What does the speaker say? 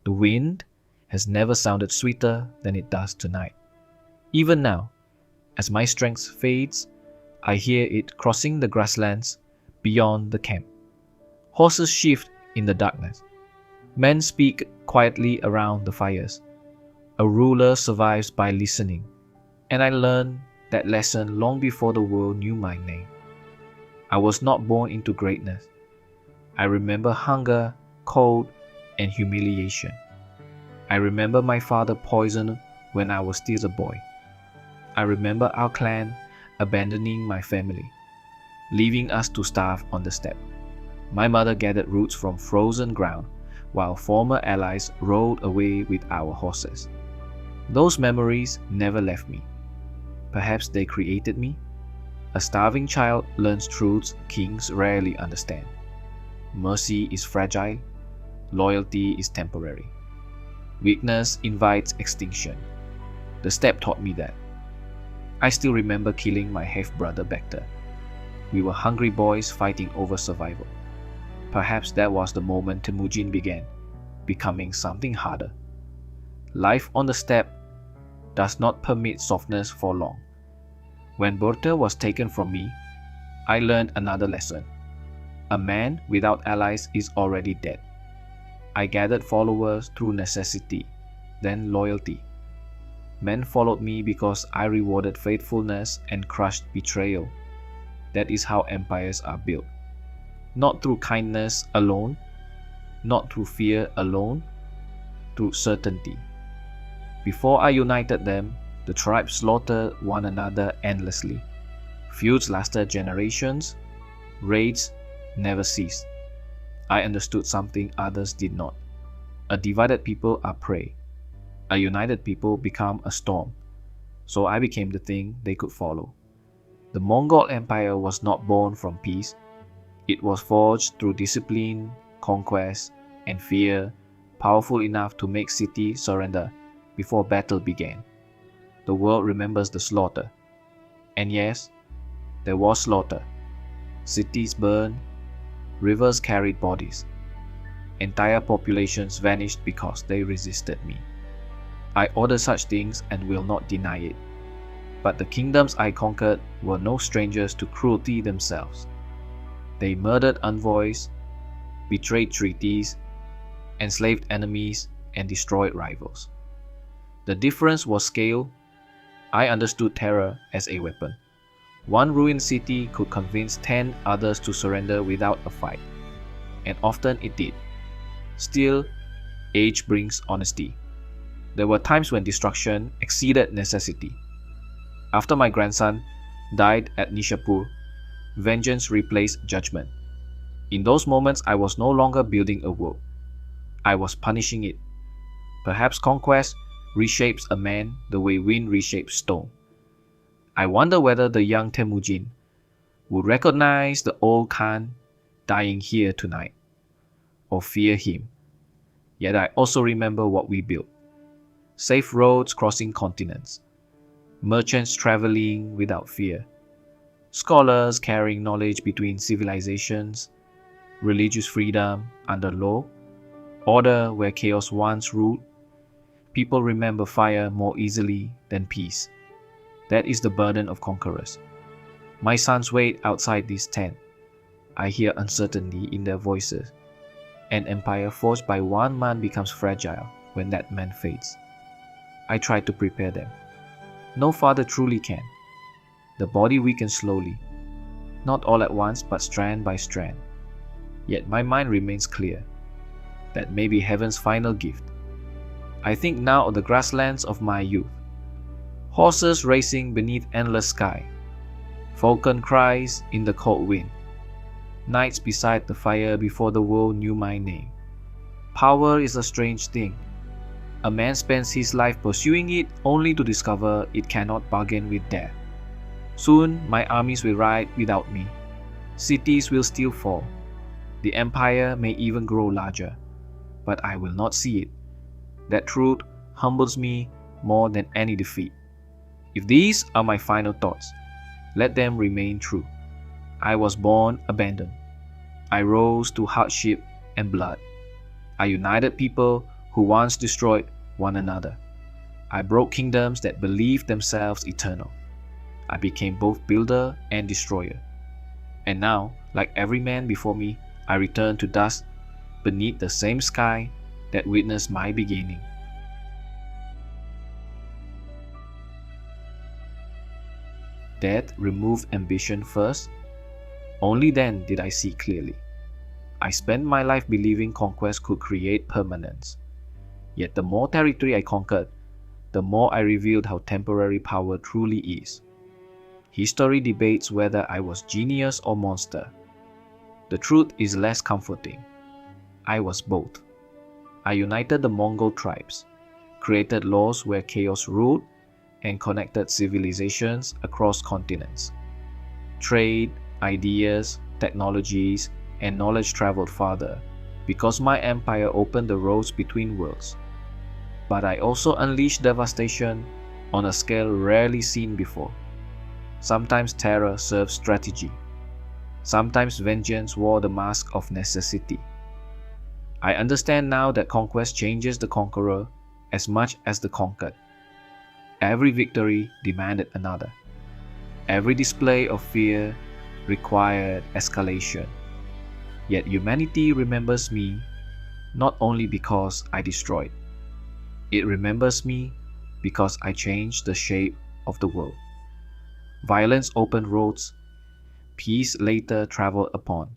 The wind has never sounded sweeter than it does tonight. Even now, as my strength fades, I hear it crossing the grasslands beyond the camp. Horses shift in the darkness. Men speak quietly around the fires. A ruler survives by listening, and I learned that lesson long before the world knew my name. I was not born into greatness. I remember hunger, cold, and humiliation. I remember my father poisoned when I was still a boy. I remember our clan abandoning my family, leaving us to starve on the steppe. My mother gathered roots from frozen ground, while former allies rode away with our horses. Those memories never left me. Perhaps they created me. A starving child learns truths kings rarely understand. Mercy is fragile. Loyalty is temporary. Weakness invites extinction. The steppe taught me that. I still remember killing my half-brother Bector. We were hungry boys fighting over survival. Perhaps that was the moment Temujin began, becoming something harder. Life on the steppe does not permit softness for long. When Bertha was taken from me, I learned another lesson. A man without allies is already dead. I gathered followers through necessity, then loyalty. Men followed me because I rewarded faithfulness and crushed betrayal. That is how empires are built. Not through kindness alone, not through fear alone, through certainty. Before I united them, the tribes slaughtered one another endlessly. Feuds lasted generations. Raids never ceased. I understood something others did not. A divided people are prey. A united people become a storm. So I became the thing they could follow. The Mongol Empire was not born from peace. It was forged through discipline, conquest, and fear, powerful enough to make cities surrender before battle began. The world remembers the slaughter. And yes, there was slaughter. Cities burned, rivers carried bodies. Entire populations vanished because they resisted me. I order such things and will not deny it. But the kingdoms I conquered were no strangers to cruelty themselves. They murdered envoys, betrayed treaties, enslaved enemies, and destroyed rivals. The difference was scale. I understood terror as a weapon. One ruined city could convince 10 others to surrender without a fight, and often it did. Still, age brings honesty. There were times when destruction exceeded necessity. After my grandson died at Nishapur, vengeance replaced judgment. In those moments, I was no longer building a world. I was punishing it. Perhaps conquest reshapes a man the way wind reshapes stone. I wonder whether the young Temujin would recognize the old Khan dying here tonight, or fear him. Yet I also remember what we built. Safe roads crossing continents, merchants traveling without fear, scholars carrying knowledge between civilizations, religious freedom under law, order where chaos once ruled. People remember fire more easily than peace. That is the burden of conquerors. My sons wait outside this tent. I hear uncertainty in their voices. An empire forged by one man becomes fragile when that man fades. I try to prepare them. No father truly can. The body weakens slowly, not all at once but strand by strand. Yet my mind remains clear. That may be heaven's final gift. I think now of the grasslands of my youth. Horses racing beneath endless sky. Falcon cries in the cold wind. Nights beside the fire before the world knew my name. Power is a strange thing. A man spends his life pursuing it only to discover it cannot bargain with death. Soon my armies will ride without me. Cities will still fall. The empire may even grow larger. But I will not see it. That truth humbles me more than any defeat. If these are my final thoughts, let them remain true. I was born abandoned. I rose to hardship and blood. I united people who once destroyed one another. I broke kingdoms that believed themselves eternal. I became both builder and destroyer. And now, like every man before me, I return to dust beneath the same sky that witnessed my beginning. Death removed ambition first. Only then did I see clearly. I spent my life believing conquest could create permanence. Yet the more territory I conquered, the more I revealed how temporary power truly is. History debates whether I was genius or monster. The truth is less comforting. I was both. I united the Mongol tribes, created laws where chaos ruled, and connected civilizations across continents. Trade, ideas, technologies, and knowledge traveled farther because my empire opened the roads between worlds. But I also unleashed devastation on a scale rarely seen before. Sometimes terror served strategy. Sometimes vengeance wore the mask of necessity. I understand now that conquest changes the conqueror as much as the conquered. Every victory demanded another. Every display of fear required escalation. Yet humanity remembers me not only because I destroyed. It remembers me because I changed the shape of the world. Violence opened roads. Peace later traveled upon